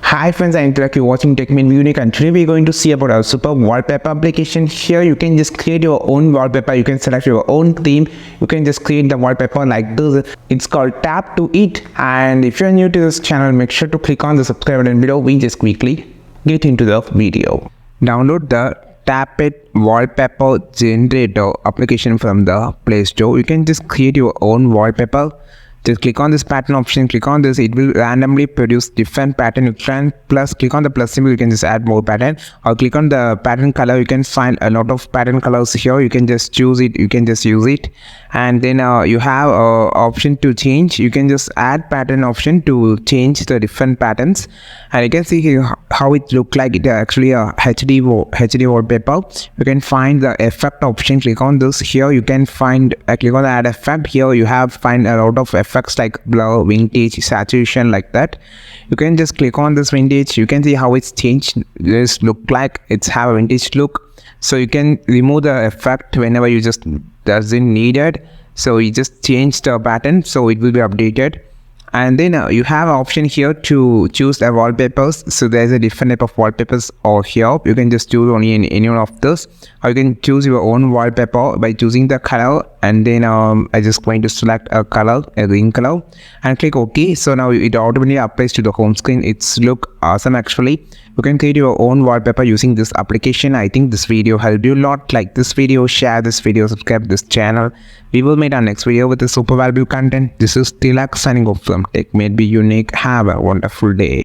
Hi friends, I'm Tilak, you're watching TechMate Unique, and today we're going to see about our super wallpaper application. Here you can just create your own wallpaper, you can select your own theme, you can just create the wallpaper like this. It's called Tap to It, and if you're new to this channel, make sure to click on the subscribe button below. We just quickly get into the video. Download the Tapet wallpaper generator application from the Play Store. You can just create your own wallpaper. Just click on this pattern option, click on this, it will randomly produce different pattern. You can click on the plus symbol, you can just add more pattern, or click on the pattern color. You can find a lot of pattern colors here. You can just choose it, you can just use it, and then you have option to change. You can just add pattern option to change the different patterns, and you can see here how it look like. It actually a HD wallpaper. You can find the effect option, click on this. Here you can find click on the add effect. Here you have find a lot of effects like blur, vintage, saturation, like that. You can just click on this vintage. You can see how it's changed. This look like it's have a vintage look. So you can remove the effect whenever you just doesn't need it. So you just change the pattern, so it will be updated. And then you have an option here to choose the wallpapers. So there's a different type of wallpapers over here. You can just choose only in any one of those, or you can choose your own wallpaper by choosing the color. And then I just going to select a color, a green color, and click OK. So now it automatically applies to the home screen. It's look awesome actually. You can create your own wallpaper using this application. I think this video helped you a lot. Like this video, share this video, subscribe this channel. We will meet our next video with the super valuable content. This is Tilak signing off from TechMate Unique. Have a wonderful day.